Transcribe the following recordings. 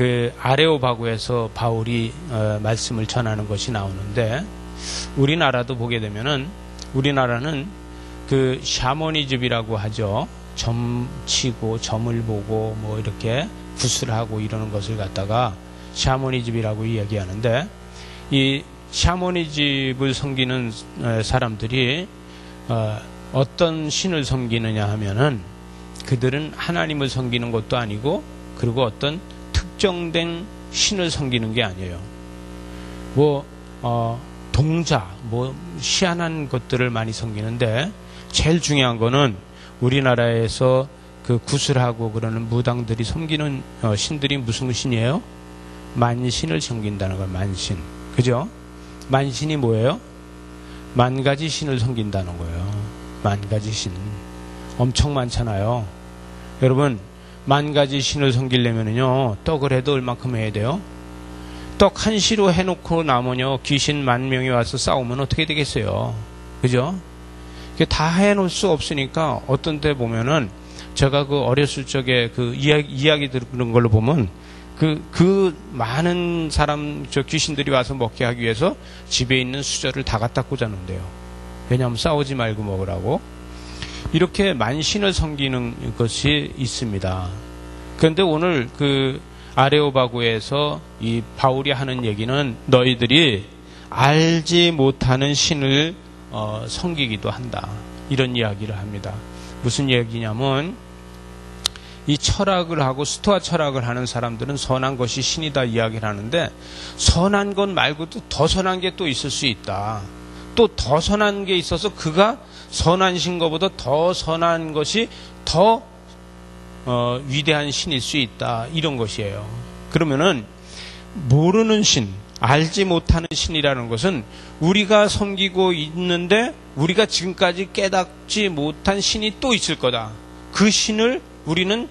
그 아레오바고에서 바울이 말씀을 전하는 것이 나오는데, 우리나라도 보게 되면은 우리나라는 그 샤머니즘이라고 하죠. 점 치고 점을 보고 뭐 이렇게 구슬하고 이러는 것을 갖다가 샤머니즘이라고 이야기하는데, 이 샤머니즘을 섬기는 사람들이 어떤 신을 섬기느냐 하면은, 그들은 하나님을 섬기는 것도 아니고, 그리고 어떤 특정된 신을 섬기는 게 아니에요. 동자, 희한한 것들을 많이 섬기는데, 제일 중요한 거는 우리나라에서 그 구슬하고 그러는 무당들이 섬기는 신들이 무슨 신이에요? 만신을 섬긴다는 거예요. 만신. 그죠? 만신이 뭐예요? 만 가지 신을 섬긴다는 거예요. 만 가지 신. 엄청 많잖아요. 여러분, 만 가지 신을 섬기려면요, 떡을 해도 얼만큼 해야 돼요? 떡 한 시로 해놓고 나면요, 귀신 10,000명이 와서 싸우면 어떻게 되겠어요? 그죠? 다 해놓을 수 없으니까, 어떤 때 보면은, 제가 그 어렸을 적에 그 이야기 들은 걸로 보면, 그 많은 귀신들이 와서 먹게 하기 위해서 집에 있는 수저를 다 갖다 꽂아놓는데요. 왜냐하면 싸우지 말고 먹으라고. 이렇게 만신을 섬기는 것이 있습니다. 그런데 오늘 그 아레오바고에서 이 바울이 하는 얘기는, 너희들이 알지 못하는 신을 섬기기도 한다, 이런 이야기를 합니다. 무슨 얘기냐면, 이 철학을 하고 스토아 철학을 하는 사람들은 선한 것이 신이다 이야기를 하는데, 선한 것 말고도 더 선한 게 또 있을 수 있다. 또 더 선한 게 있어서 그가 선한 신 것보다 더 선한 것이 더 위대한 신일 수 있다, 이런 것이에요. 그러면은 모르는 신, 알지 못하는 신이라는 것은 우리가 섬기고 있는데 우리가 지금까지 깨닫지 못한 신이 또 있을 거다. 그 신을 우리는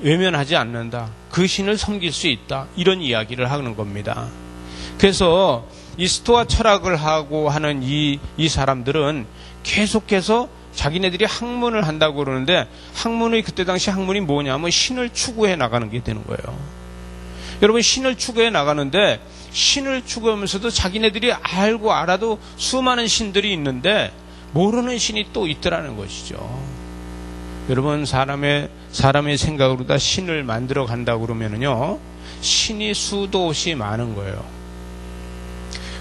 외면하지 않는다. 그 신을 섬길 수 있다, 이런 이야기를 하는 겁니다. 그래서 이 스토아 철학을 하고 하는 이 사람들은 계속해서 자기네들이 학문을 한다고 그러는데, 그때 당시 학문이 뭐냐면 신을 추구해 나가는 게 되는 거예요. 여러분, 신을 추구해 나가는데, 신을 추구하면서도 자기네들이 알고 알아도 수많은 신들이 있는데 모르는 신이 또 있더라는 것이죠. 여러분, 사람의 생각으로 다 신을 만들어 간다고 그러면은요, 신이 수도 없이 많은 거예요.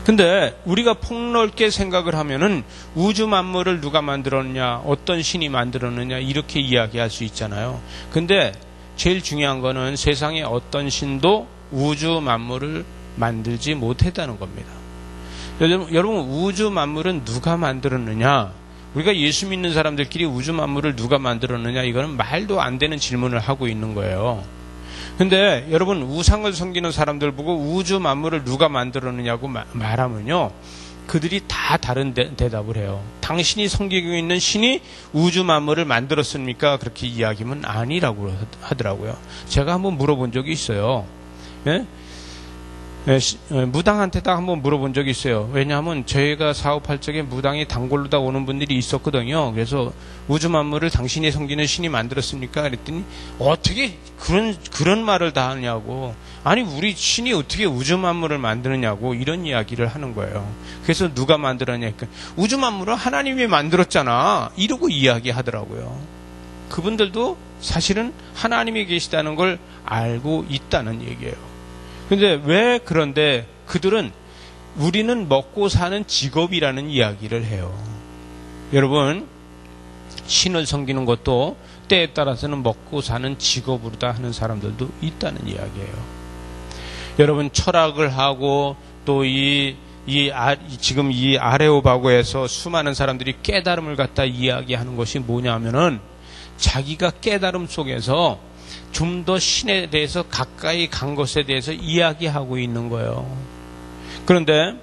근데 우리가 폭넓게 생각을 하면은 우주 만물을 누가 만들었냐, 어떤 신이 만들었느냐, 이렇게 이야기할 수 있잖아요. 근데 제일 중요한 거는 세상에 어떤 신도 우주 만물을 만들지 못했다는 겁니다. 여러분, 우주 만물은 누가 만들었느냐? 우리가 예수 믿는 사람들끼리 우주 만물을 누가 만들었느냐, 이거는 말도 안 되는 질문을 하고 있는 거예요. 근데 여러분, 우상을 섬기는 사람들 보고 우주 만물을 누가 만들었느냐고 말하면요, 그들이 다 다른 대답을 해요. 당신이 섬기고 있는 신이 우주 만물을 만들었습니까? 그렇게 이야기하면 아니라고 하더라고요. 제가 한번 물어본 적이 있어요. 예? 무당한테다 한번 물어본 적이 있어요. 왜냐하면 저희가 사업할 적에 무당이 단골로 다 오는 분들이 있었거든요. 그래서 우주 만물을 당신이 섬기는 신이 만들었습니까? 그랬더니 어떻게 그런 말을 다 하냐고. 아니, 우리 신이 어떻게 우주 만물을 만드느냐고, 이런 이야기를 하는 거예요. 그래서 누가 만들었냐니까, 우주 만물은 하나님이 만들었잖아, 이러고 이야기하더라고요. 그분들도 사실은 하나님이 계시다는 걸 알고 있다는 얘기예요. 근데 왜 그런데 그들은 우리는 먹고 사는 직업이라는 이야기를 해요. 여러분, 신을 섬기는 것도 때에 따라서는 먹고 사는 직업으로 다 하는 사람들도 있다는 이야기예요. 여러분, 철학을 하고 또 지금 이 아레오바고에서 수많은 사람들이 깨달음을 갖다 이야기하는 것이 뭐냐면은, 자기가 깨달음 속에서 좀 더 신에 대해서 가까이 간 것에 대해서 이야기하고 있는 거예요. 그런데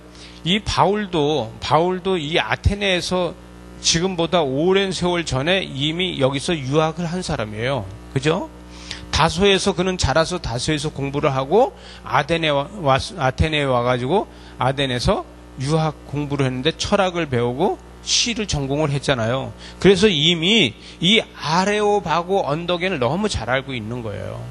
이 바울도 이 아테네에서 지금보다 오랜 세월 전에 이미 여기서 유학을 한 사람이에요. 그죠? 다소에서 그는 자라서 다소에서 공부를 하고 아테네에 와가지고 아덴에서 유학 공부를 했는데 철학을 배우고 시를 전공을 했잖아요. 그래서 이미 이 아레오바고 언덕에는 너무 잘 알고 있는 거예요.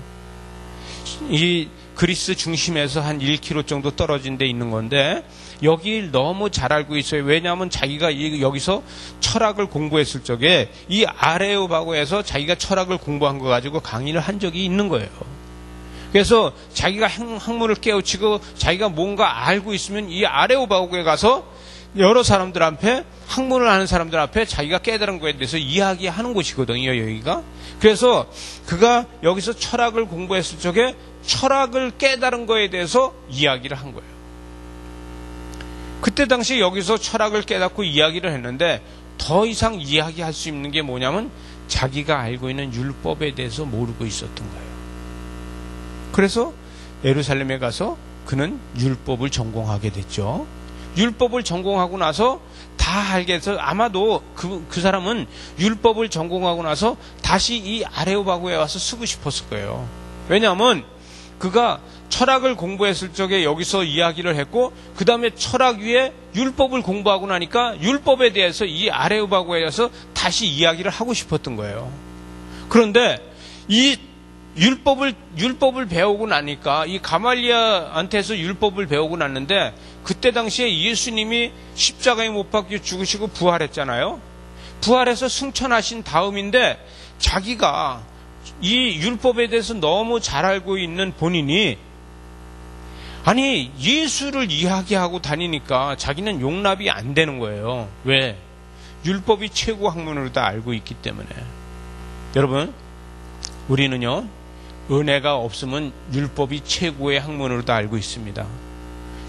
이 그리스 중심에서 한 1km 정도 떨어진 데 있는 건데 여길 너무 잘 알고 있어요. 왜냐하면 자기가 여기서 철학을 공부했을 적에 이 아레오바고에서 자기가 철학을 공부한 거 가지고 강의를 한 적이 있는 거예요. 그래서 자기가 학문을 깨우치고 자기가 뭔가 알고 있으면 이 아레오바고에 가서 여러 사람들 앞에, 학문을 아는 사람들 앞에 자기가 깨달은 거에 대해서 이야기하는 곳이거든요, 여기가. 그래서 그가 여기서 철학을 공부했을 적에 철학을 깨달은 거에 대해서 이야기를 한 거예요. 그때 당시 여기서 철학을 깨닫고 이야기를 했는데 더 이상 이야기할 수 있는 게 뭐냐면 자기가 알고 있는 율법에 대해서 모르고 있었던 거예요. 그래서 예루살렘에 가서 그는 율법을 전공하게 됐죠. 율법을 전공하고 나서 다 알게 해서 아마도 그 사람은 율법을 전공하고 나서 다시 이 아레오바고에 와서 쓰고 싶었을 거예요. 왜냐하면 그가 철학을 공부했을 적에 여기서 이야기를 했고 그 다음에 철학 위에 율법을 공부하고 나니까 율법에 대해서 이 아레오바고에 와서 다시 이야기를 하고 싶었던 거예요. 그런데 이 율법을 배우고 나니까 이 가말리아한테서 율법을 배우고 났는데 그때 당시에 예수님이 십자가에 못 박혀 죽으시고 부활했잖아요. 부활해서 승천하신 다음인데 자기가 이 율법에 대해서 너무 잘 알고 있는 본인이 아니 예수를 이야기하고 다니니까 자기는 용납이 안 되는 거예요. 왜? 율법이 최고 학문으로 다 알고 있기 때문에. 여러분 우리는요 은혜가 없으면 율법이 최고의 학문으로 다 알고 있습니다.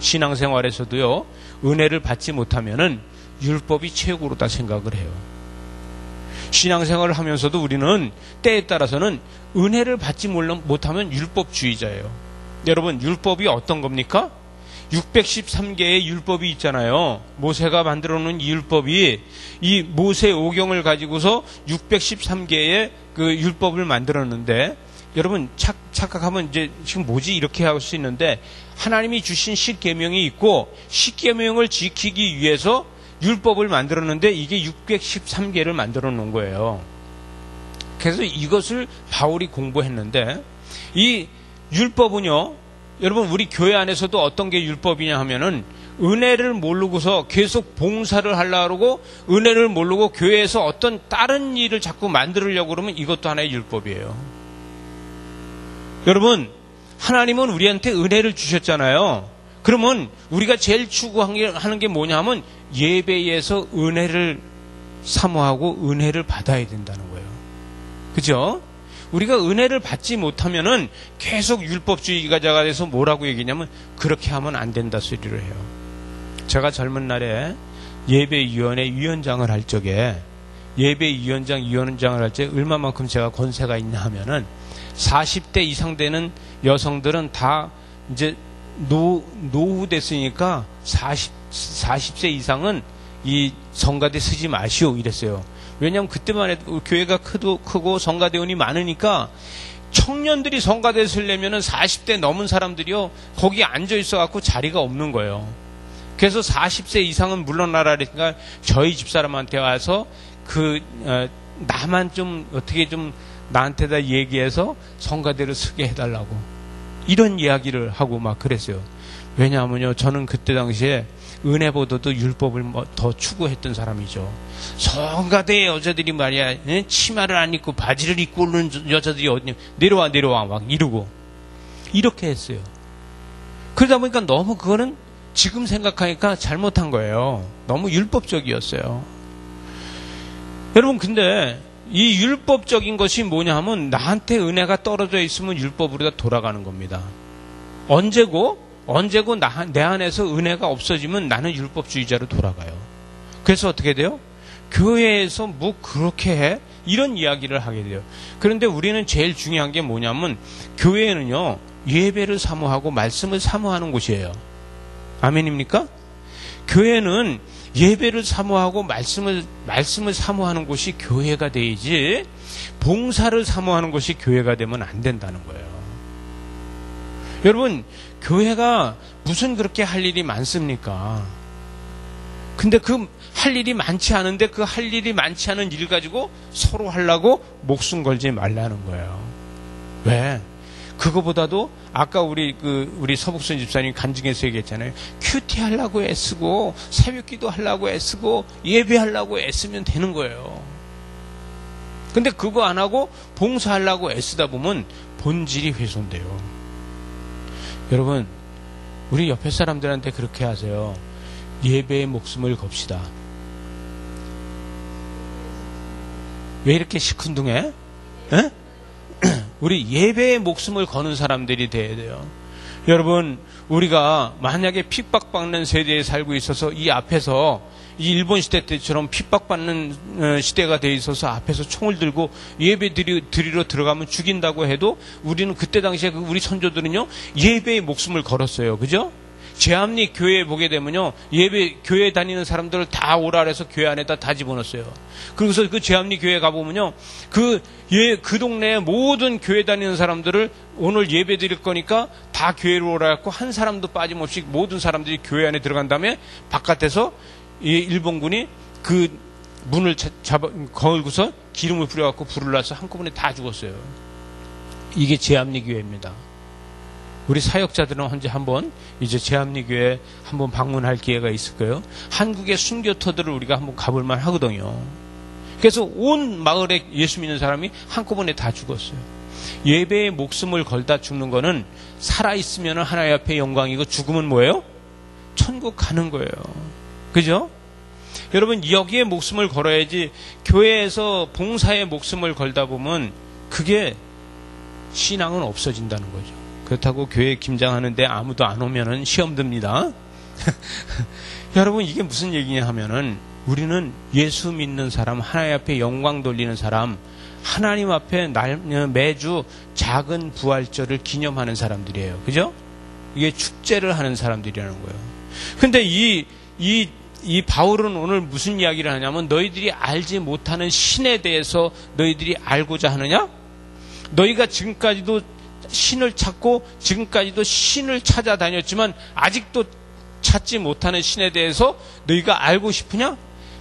신앙생활에서도요 은혜를 받지 못하면은 율법이 최고로 다 생각을 해요. 신앙생활을 하면서도 우리는 때에 따라서는 은혜를 받지 못하면 율법주의자예요. 여러분 율법이 어떤 겁니까? 613개의 율법이 있잖아요. 모세가 만들어 놓은 이 율법이 이 모세 오경을 가지고서 613개의 그 율법을 만들었는데 여러분 착각하면 이제 지금 뭐지 이렇게 할 수 있는데 하나님이 주신 십계명이 있고 십계명을 지키기 위해서 율법을 만들었는데 이게 613개를 만들어 놓은 거예요. 그래서 이것을 바울이 공부했는데 이 율법은요 여러분 우리 교회 안에서도 어떤 게 율법이냐 하면은 은혜를 모르고서 계속 봉사를 하려고 그러고 은혜를 모르고 교회에서 어떤 다른 일을 자꾸 만들려고 그러면 이것도 하나의 율법이에요. 여러분 하나님은 우리한테 은혜를 주셨잖아요. 그러면 우리가 제일 추구하는 게 뭐냐 하면 예배에서 은혜를 사모하고 은혜를 받아야 된다는 거예요. 그죠? 우리가 은혜를 받지 못하면은 계속 율법주의자가 돼서 뭐라고 얘기냐면 그렇게 하면 안 된다 소리를 해요. 제가 젊은 날에 예배위원회 위원장을 할 적에 위원장을 할 때 얼마만큼 제가 권세가 있냐 하면은 40대 이상 되는 여성들은 다 이제 노후 됐으니까 40세 이상은 이 성가대 쓰지 마시오 이랬어요. 왜냐하면 그때만 해도 교회가 크고 성가대원이 많으니까 청년들이 성가대 쓰려면은 40대 넘은 사람들이요 거기 앉아 있어갖고 자리가 없는 거예요. 그래서 40세 이상은 물러나라 그러니까 저희 집사람한테 와서 나만 좀 어떻게 좀 나한테다 얘기해서 성가대를 쓰게 해달라고 이런 이야기를 하고 막 그랬어요. 왜냐하면요 저는 그때 당시에 은혜보다도 율법을 더 추구했던 사람이죠. 성가대 여자들이 말이야 치마를 안 입고 바지를 입고 오는 여자들이 어디 내려와 막 이러고 이렇게 했어요. 그러다 보니까 너무 그거는 지금 생각하니까 잘못한 거예요. 너무 율법적이었어요. 여러분 근데 이 율법적인 것이 뭐냐 하면 나한테 은혜가 떨어져 있으면 율법으로 다 돌아가는 겁니다. 언제고 내 안에서 은혜가 없어지면 나는 율법주의자로 돌아가요. 그래서 어떻게 돼요? 교회에서 뭐 그렇게 해? 이런 이야기를 하게 돼요. 그런데 우리는 제일 중요한 게 뭐냐면 교회는요 예배를 사모하고 말씀을 사모하는 곳이에요. 아멘입니까? 교회는 예배를 사모하고 말씀을 사모하는 곳이 교회가 돼야지 봉사를 사모하는 곳이 교회가 되면 안 된다는 거예요. 여러분 교회가 무슨 그렇게 할 일이 많습니까? 근데 그 할 일이 많지 않은데 그 할 일이 많지 않은 일 가지고 서로 하려고 목숨 걸지 말라는 거예요. 왜? 그거보다도 아까 우리 서북선 집사님 간증에서 얘기했잖아요. 큐티 하려고 애쓰고 새벽기도 하려고 애쓰고 예배하려고 애쓰면 되는 거예요. 근데 그거 안 하고 봉사하려고 애쓰다 보면 본질이 훼손돼요. 여러분, 우리 옆에 사람들한테 그렇게 하세요. 예배의 목숨을 겁시다. 왜 이렇게 시큰둥해? 에? 우리 예배의 목숨을 거는 사람들이 돼야 돼요. 여러분, 우리가 만약에 핍박받는 세대에 살고 있어서 이 앞에서 이 일본 시대 때처럼 핍박받는 시대가 돼 있어서 앞에서 총을 들고 예배 드리러 들어가면 죽인다고 해도 우리는 그때 당시에 우리 선조들은요, 예배의 목숨을 걸었어요. 그죠? 제합리 교회에 보게 되면요, 예배 교회 다니는 사람들을 다 오라 그래서 교회 안에다 다 집어넣었어요. 그래서 그 제합리 교회 가보면요, 그 동네에 모든 교회 다니는 사람들을 오늘 예배 드릴 거니까 다 교회로 오라 했고, 한 사람도 빠짐없이 모든 사람들이 교회 안에 들어간 다음에 바깥에서 이 일본군이 그 문을 걸고서 기름을 뿌려갖고 불을 놔서 한꺼번에 다 죽었어요. 이게 제합리 교회입니다. 우리 사역자들은 언제 한번 이제 제합리교회 한번 방문할 기회가 있을 거예요. 한국의 순교터들을 우리가 한번 가볼만 하거든요. 그래서 온 마을에 예수 믿는 사람이 한꺼번에 다 죽었어요. 예배에 목숨을 걸다 죽는 거는 살아있으면 하나님 앞에 영광이고 죽으면 뭐예요? 천국 가는 거예요. 그죠? 여러분, 여기에 목숨을 걸어야지 교회에서 봉사에 목숨을 걸다 보면 그게 신앙은 없어진다는 거죠. 그렇다고 교회 김장하는데 아무도 안 오면은 시험 듭니다. 여러분, 이게 무슨 얘기냐 하면은 우리는 예수 믿는 사람, 하나님 앞에 영광 돌리는 사람, 하나님 앞에 매주 작은 부활절을 기념하는 사람들이에요. 그죠? 이게 축제를 하는 사람들이라는 거예요. 근데 이 바울은 오늘 무슨 이야기를 하냐면, 너희들이 알지 못하는 신에 대해서 너희들이 알고자 하느냐? 너희가 지금까지도 신을 찾고 지금까지도 신을 찾아다녔지만 아직도 찾지 못하는 신에 대해서 너희가 알고 싶으냐?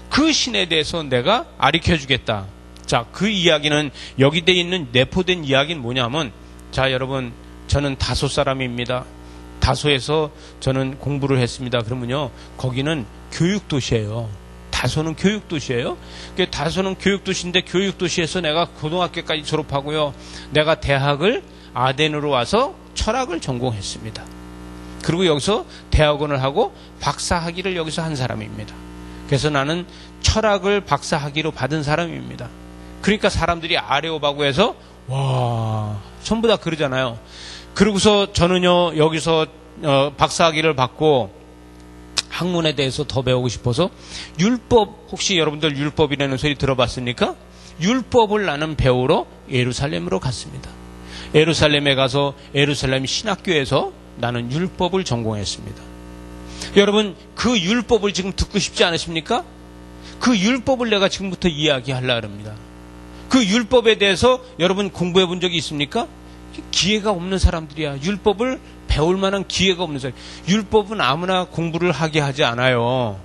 그 신에 대해서 내가 가르쳐주겠다. 자, 그 이야기는 여기 돼 있는 내포된 이야기는 뭐냐면, 자, 여러분, 저는 다소 사람입니다. 다소에서 저는 공부를 했습니다. 그러면요, 거기는 교육도시예요. 다소는 교육도시예요. 다소는 교육도시인데, 교육도시에서 내가 고등학교까지 졸업하고요, 내가 대학을 아덴으로 와서 철학을 전공했습니다. 그리고 여기서 대학원을 하고 박사학위를 여기서 한 사람입니다. 그래서 나는 철학을 박사학위로 받은 사람입니다. 그러니까 사람들이 아레오바고 해서 와, 전부 다 그러잖아요. 그러고서 저는요, 여기서 박사학위를 받고 학문에 대해서 더 배우고 싶어서 율법, 혹시 여러분들 율법이라는 소리 들어봤습니까? 율법을 나는 배우러 예루살렘으로 갔습니다. 예루살렘에 가서 예루살렘 신학교에서 나는 율법을 전공했습니다. 여러분, 그 율법을 지금 듣고 싶지 않으십니까? 그 율법을 내가 지금부터 이야기하려고 합니다. 그 율법에 대해서 여러분 공부해 본 적이 있습니까? 기회가 없는 사람들이야. 율법을 배울 만한 기회가 없는 사람. 율법은 아무나 공부를 하게 하지 않아요.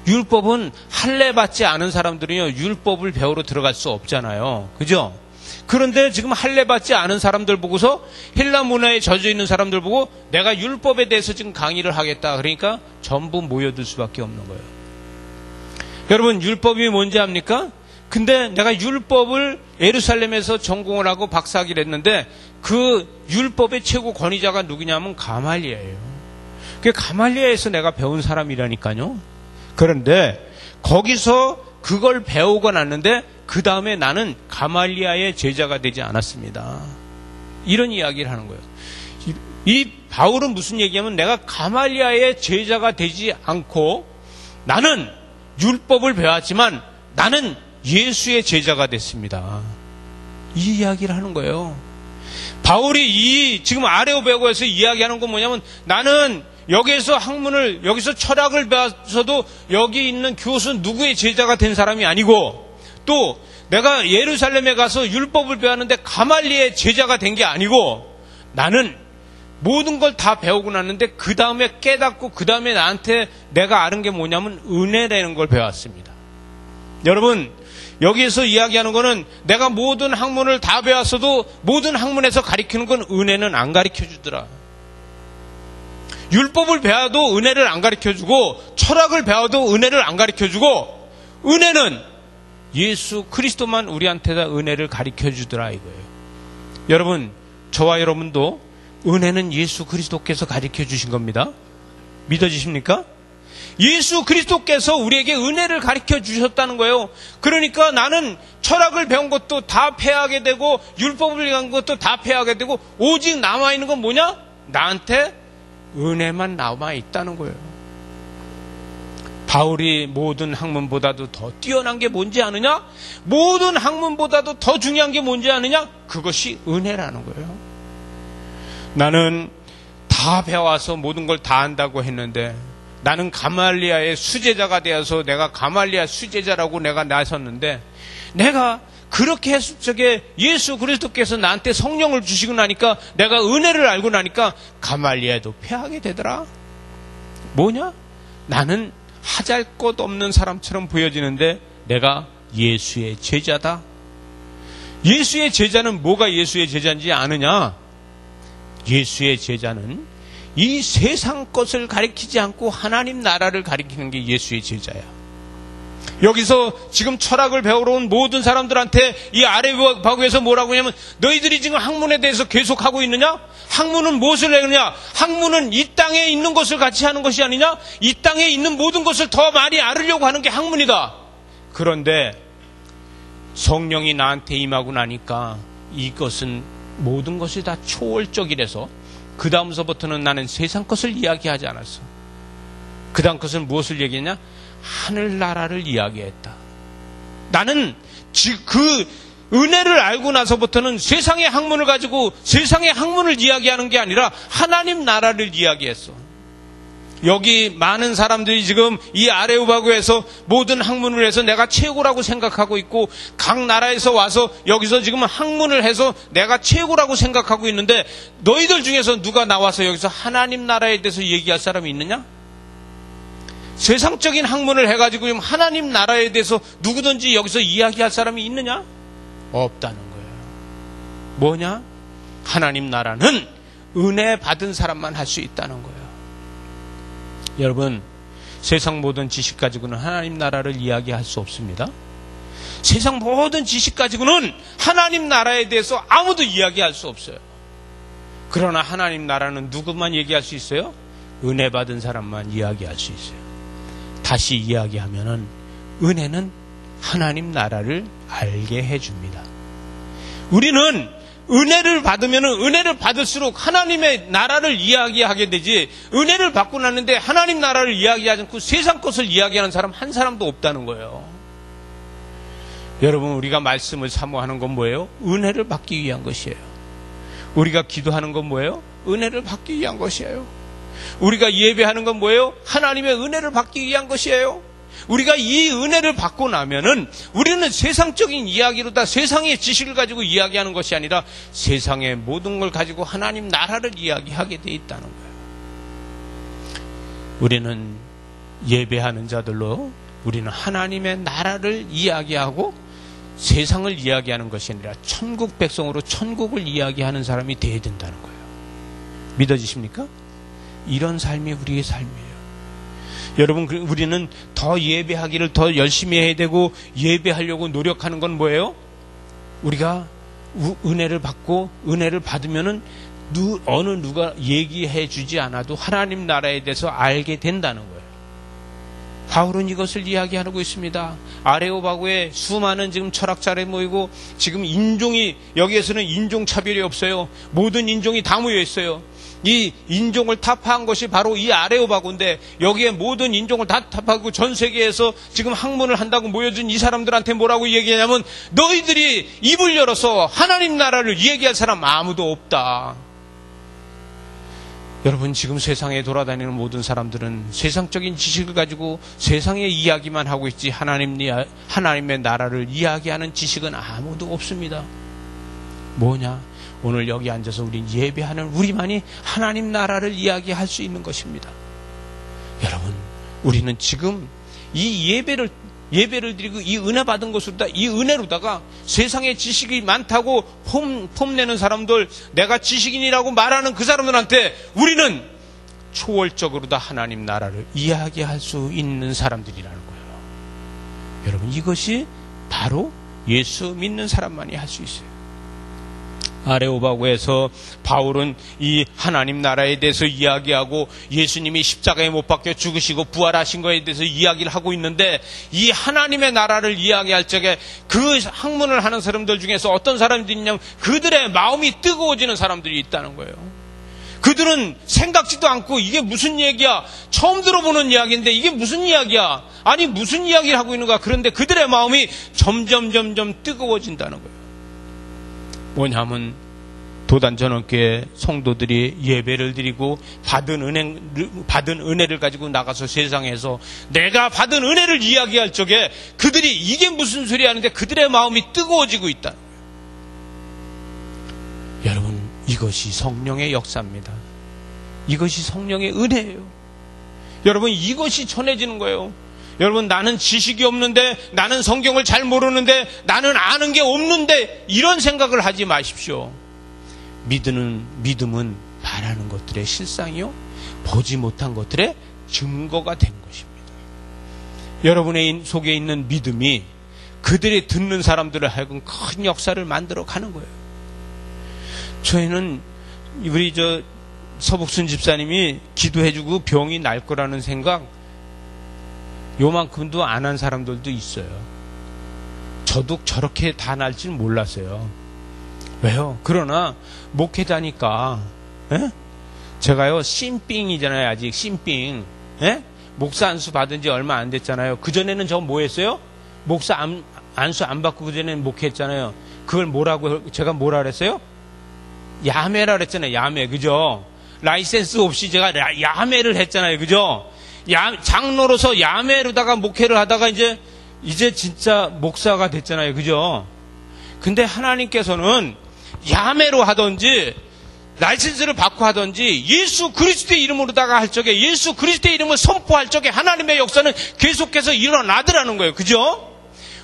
율법은 할례 받지 않은 사람들은요, 율법을 배우러 들어갈 수 없잖아요. 그죠? 그런데 지금 할례 받지 않은 사람들 보고서 헬라 문화에 젖어 있는 사람들 보고 내가 율법에 대해서 지금 강의를 하겠다. 그러니까 전부 모여들 수밖에 없는 거예요. 여러분, 율법이 뭔지 압니까? 근데 내가 율법을 예루살렘에서 전공을 하고 박사학위를 했는데 그 율법의 최고 권위자가 누구냐면 가말리아예요. 그 가말리아에서 내가 배운 사람이라니까요. 그런데 거기서 그걸 배우고 났는데 그 다음에 나는 가말리아의 제자가 되지 않았습니다. 이런 이야기를 하는 거예요. 이 바울은 무슨 얘기냐면, 내가 가말리아의 제자가 되지 않고 나는 율법을 배웠지만 나는 예수의 제자가 됐습니다. 이 이야기를 하는 거예요. 바울이 지금 아레오베고에서 이야기하는 건 뭐냐면, 나는 여기서 학문을, 여기서 철학을 배워서도 여기 있는 교수 누구의 제자가 된 사람이 아니고, 또 내가 예루살렘에 가서 율법을 배웠는데 가말리의 제자가 된 게 아니고, 나는 모든 걸 다 배우고 났는데 그 다음에 깨닫고 그 다음에 나한테 내가 아는 게 뭐냐면 은혜라는 걸 배웠습니다. 여러분, 여기에서 이야기하는 거는 내가 모든 학문을 다 배웠어도 모든 학문에서 가르치는 건 은혜는 안 가르쳐주더라. 율법을 배워도 은혜를 안 가르쳐주고 철학을 배워도 은혜를 안 가르쳐주고 은혜는 예수 그리스도만 우리한테다 은혜를 가르쳐주더라 이거예요. 여러분, 저와 여러분도 은혜는 예수 그리스도께서 가르쳐주신 겁니다. 믿어지십니까? 예수 그리스도께서 우리에게 은혜를 가르쳐 주셨다는 거예요. 그러니까 나는 철학을 배운 것도 다 폐하게 되고 율법을 배운 것도 다 폐하게 되고 오직 남아있는 건 뭐냐? 나한테 은혜만 남아있다는 거예요. 바울이 모든 학문보다도 더 뛰어난 게 뭔지 아느냐? 모든 학문보다도 더 중요한 게 뭔지 아느냐? 그것이 은혜라는 거예요. 나는 다 배워서 모든 걸 다 안다고 했는데 나는 가말리아의 수제자가 되어서 내가 가말리아 수제자라고 내가 나섰는데 내가 그렇게 했을 적에 예수 그리스도께서 나한테 성령을 주시고 나니까 내가 은혜를 알고 나니까 가말리아에도 패하게 되더라. 뭐냐? 나는 하잘 것 없는 사람처럼 보여지는데 내가 예수의 제자다. 예수의 제자는 뭐가 예수의 제자인지 아느냐? 예수의 제자는 이 세상 것을 가리키지 않고 하나님 나라를 가리키는 게 예수의 제자야. 여기서 지금 철학을 배우러 온 모든 사람들한테 이 아레오바구에서 뭐라고 하냐면 너희들이 지금 학문에 대해서 계속하고 있느냐? 학문은 무엇을 내느냐? 학문은 이 땅에 있는 것을 같이 하는 것이 아니냐? 이 땅에 있는 모든 것을 더 많이 알으려고 하는 게 학문이다. 그런데 성령이 나한테 임하고 나니까 이것은 모든 것이 다 초월적이라서 그 다음서부터는 나는 세상 것을 이야기하지 않았어. 그 다음 것은 무엇을 얘기했냐? 하늘나라를 이야기했다. 나는 그 은혜를 알고 나서부터는 세상의 학문을 가지고 세상의 학문을 이야기하는 게 아니라 하나님 나라를 이야기했어. 여기 많은 사람들이 지금 이 아레오바구에서 모든 학문을 해서 내가 최고라고 생각하고 있고 각 나라에서 와서 여기서 지금 학문을 해서 내가 최고라고 생각하고 있는데 너희들 중에서 누가 나와서 여기서 하나님 나라에 대해서 얘기할 사람이 있느냐? 세상적인 학문을 해가지고 지금 하나님 나라에 대해서 누구든지 여기서 이야기할 사람이 있느냐? 없다는 거예요. 뭐냐? 하나님 나라는 은혜 받은 사람만 할 수 있다는 거예요. 여러분, 세상 모든 지식 가지고는 하나님 나라를 이야기할 수 없습니다. 세상 모든 지식 가지고는 하나님 나라에 대해서 아무도 이야기할 수 없어요. 그러나 하나님 나라는 누구만 얘기할 수 있어요? 은혜 받은 사람만 이야기할 수 있어요. 다시 이야기하면은 은혜는 하나님 나라를 알게 해줍니다. 우리는 은혜를 받으면 은혜를 받을수록 하나님의 나라를 이야기하게 되지 은혜를 받고 났는데 하나님 나라를 이야기하지 않고 세상 것을 이야기하는 사람 한 사람도 없다는 거예요. 여러분, 우리가 말씀을 사모하는 건 뭐예요? 은혜를 받기 위한 것이에요. 우리가 기도하는 건 뭐예요? 은혜를 받기 위한 것이에요. 우리가 예배하는 건 뭐예요? 하나님의 은혜를 받기 위한 것이에요. 우리가 이 은혜를 받고 나면은 우리는 세상적인 이야기로 다 세상의 지식을 가지고 이야기하는 것이 아니라 세상의 모든 걸 가지고 하나님 나라를 이야기하게 돼 있다는 거예요. 우리는 예배하는 자들로 우리는 하나님의 나라를 이야기하고 세상을 이야기하는 것이 아니라 천국 백성으로 천국을 이야기하는 사람이 돼야 된다는 거예요. 믿어지십니까? 이런 삶이 우리의 삶이에요. 여러분, 우리는 더 예배하기를 더 열심히 해야 되고 예배하려고 노력하는 건 뭐예요? 우리가 은혜를 받고 은혜를 받으면은 어느 누가 얘기해 주지 않아도 하나님 나라에 대해서 알게 된다는 거예요. 바울은 이것을 이야기하고 있습니다. 아레오바구에 수많은 지금 철학자들이 모이고 지금 여기에서는 인종차별이 없어요. 모든 인종이 다 모여 있어요. 이 인종을 타파한 것이 바로 이 아레오바구인데 여기에 모든 인종을 다 타파하고 전 세계에서 지금 학문을 한다고 모여준 이 사람들한테 뭐라고 얘기하냐면 너희들이 입을 열어서 하나님 나라를 얘기할 사람 아무도 없다. 여러분, 지금 세상에 돌아다니는 모든 사람들은 세상적인 지식을 가지고 세상의 이야기만 하고 있지 하나님의 나라를 이야기하는 지식은 아무도 없습니다. 뭐냐? 오늘 여기 앉아서 우리 예배하는 우리만이 하나님 나라를 이야기할 수 있는 것입니다. 여러분, 우리는 지금 이 예배를 예배를 드리고 이 은혜 받은 것으로다, 이 은혜로다가 세상에 지식이 많다고 폼내는 사람들, 내가 지식인이라고 말하는 그 사람들한테 우리는 초월적으로 다 하나님 나라를 이야기할 수 있는 사람들이라는 거예요. 여러분, 이것이 바로 예수 믿는 사람만이 할 수 있어요. 아레오바고에서 바울은 이 하나님 나라에 대해서 이야기하고 예수님이 십자가에 못 박혀 죽으시고 부활하신 것에 대해서 이야기를 하고 있는데, 이 하나님의 나라를 이야기할 적에 그 학문을 하는 사람들 중에서 어떤 사람들이 있냐면 그들의 마음이 뜨거워지는 사람들이 있다는 거예요. 그들은 생각지도 않고 이게 무슨 얘기야? 처음 들어보는 이야기인데 이게 무슨 이야기야? 아니 무슨 이야기를 하고 있는가? 그런데 그들의 마음이 점점 뜨거워진다는 거예요. 뭐냐면 도단 전원교회 성도들이 예배를 드리고 받은 은혜를 가지고 나가서 세상에서 내가 받은 은혜를 이야기할 적에 그들이 이게 무슨 소리 하는데 그들의 마음이 뜨거워지고 있다. 여러분, 이것이 성령의 역사입니다. 이것이 성령의 은혜예요. 여러분, 이것이 전해지는 거예요. 여러분, 나는 지식이 없는데, 나는 성경을 잘 모르는데, 나는 아는 게 없는데, 이런 생각을 하지 마십시오. 믿음은 바라는 것들의 실상이요, 보지 못한 것들의 증거가 된 것입니다. 여러분의 속에 있는 믿음이 그들이 듣는 사람들을 하여금 큰 역사를 만들어 가는 거예요. 저희는 우리 서복순 집사님이 기도해주고 병이 날 거라는 생각 요만큼도 안 한 사람들도 있어요. 저도 저렇게 다 날 줄 몰랐어요. 왜요? 그러나 목회자니까, 제가요 신빙이잖아요. 아직 신빙. 목사 안수 받은 지 얼마 안 됐잖아요. 그전에는 저 뭐 했어요? 목사 안수 안 받고 그전에는 목회했잖아요. 그걸 제가 뭐라 그랬어요? 야매라 그랬잖아요. 야매. 그죠? 라이센스 없이 제가 야매를 했잖아요. 그죠? 장로로서 야매로다가 목회를 하다가 이제 진짜 목사가 됐잖아요. 그죠? 근데 하나님께서는 야매로 하든지 라이센스를 받고 하든지 예수 그리스도의 이름으로다가 할 적에, 예수 그리스도의 이름을 선포할 적에 하나님의 역사는 계속해서 일어나더라는 거예요. 그죠?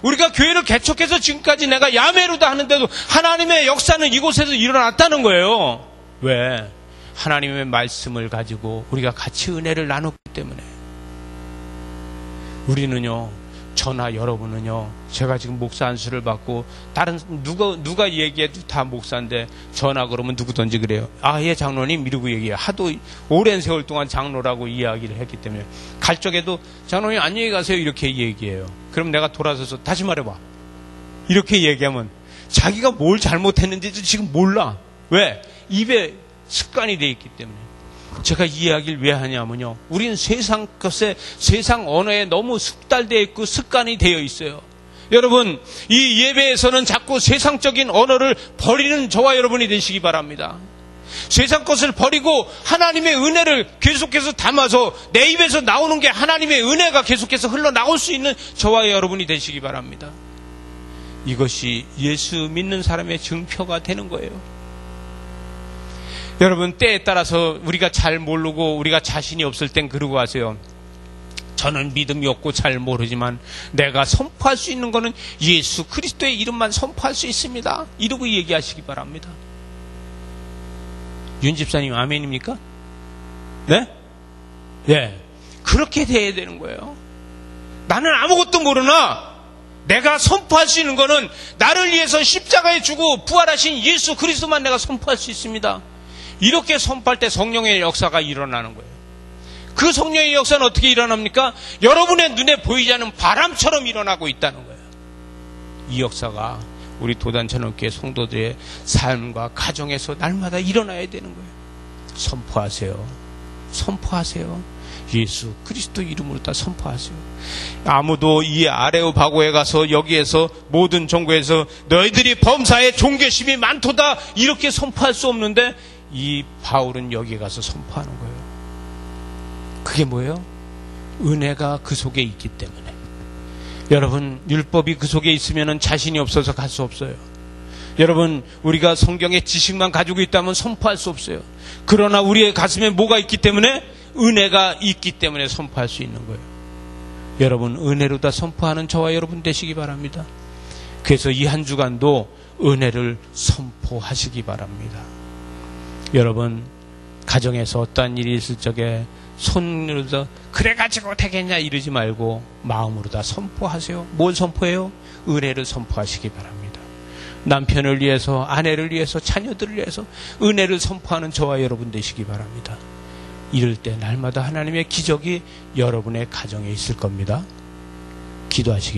우리가 교회를 개척해서 지금까지 내가 야매로다 하는데도 하나님의 역사는 이곳에서 일어났다는 거예요. 왜? 하나님의 말씀을 가지고 우리가 같이 은혜를 나눴기 때문에. 우리는요, 저나 여러분은요, 제가 지금 목사 안수를 받고 다른 누가 얘기해도 다 목사인데 전화 그러면 누구든지 그래요. 아, 예, 장로님 이러고 얘기해요. 하도 오랜 세월 동안 장로라고 이야기를 했기 때문에. 갈 적에도 장로님 안녕히 가세요 이렇게 얘기해요. 그럼 내가 돌아서서 다시 말해봐 이렇게 얘기하면 자기가 뭘 잘못했는지도 지금 몰라. 왜? 입에 습관이 돼 있기 때문에. 제가 이 이야기를 왜 하냐면요, 우리는 세상 것에, 세상 언어에 너무 숙달되어 있고 습관이 되어 있어요. 여러분, 이 예배에서는 자꾸 세상적인 언어를 버리는 저와 여러분이 되시기 바랍니다. 세상 것을 버리고 하나님의 은혜를 계속해서 담아서 내 입에서 나오는 게 하나님의 은혜가 계속해서 흘러나올 수 있는 저와 여러분이 되시기 바랍니다. 이것이 예수 믿는 사람의 증표가 되는 거예요. 여러분, 때에 따라서 우리가 잘 모르고 우리가 자신이 없을 땐 그러고 하세요. 저는 믿음이 없고 잘 모르지만 내가 선포할 수 있는 것은 예수 그리스도의 이름만 선포할 수 있습니다. 이러고 얘기하시기 바랍니다. 윤 집사님 아멘입니까? 네? 예. 그렇게 돼야 되는 거예요. 나는 아무것도 모르나 내가 선포할 수 있는 것은 나를 위해서 십자가에 주고 부활하신 예수 그리스도만 내가 선포할 수 있습니다. 이렇게 선포할 때 성령의 역사가 일어나는 거예요. 그 성령의 역사는 어떻게 일어납니까? 여러분의 눈에 보이지 않는 바람처럼 일어나고 있다는 거예요. 이 역사가 우리 도단천원교회 성도들의 삶과 가정에서 날마다 일어나야 되는 거예요. 선포하세요. 선포하세요. 예수 그리스도 이름으로 다 선포하세요. 아무도 이 아레오바고에 가서 여기에서 모든 종교에서 너희들이 범사에 종교심이 많도다 이렇게 선포할 수 없는데 이 바울은 여기 가서 선포하는 거예요. 그게 뭐예요? 은혜가 그 속에 있기 때문에. 여러분, 율법이 그 속에 있으면 자신이 없어서 갈 수 없어요. 여러분, 우리가 성경의 지식만 가지고 있다면 선포할 수 없어요. 그러나 우리의 가슴에 뭐가 있기 때문에? 은혜가 있기 때문에 선포할 수 있는 거예요. 여러분 은혜로 다 선포하는 저와 여러분 되시기 바랍니다. 그래서 이 한 주간도 은혜를 선포하시기 바랍니다. 여러분 가정에서 어떠한 일이 있을 적에 손으로 그래가지고 되겠냐 이러지 말고 마음으로 다 선포하세요. 뭘 선포해요? 은혜를 선포하시기 바랍니다. 남편을 위해서, 아내를 위해서, 자녀들을 위해서 은혜를 선포하는 저와 여러분 되시기 바랍니다. 이럴 때 날마다 하나님의 기적이 여러분의 가정에 있을 겁니다. 기도하시겠습니다.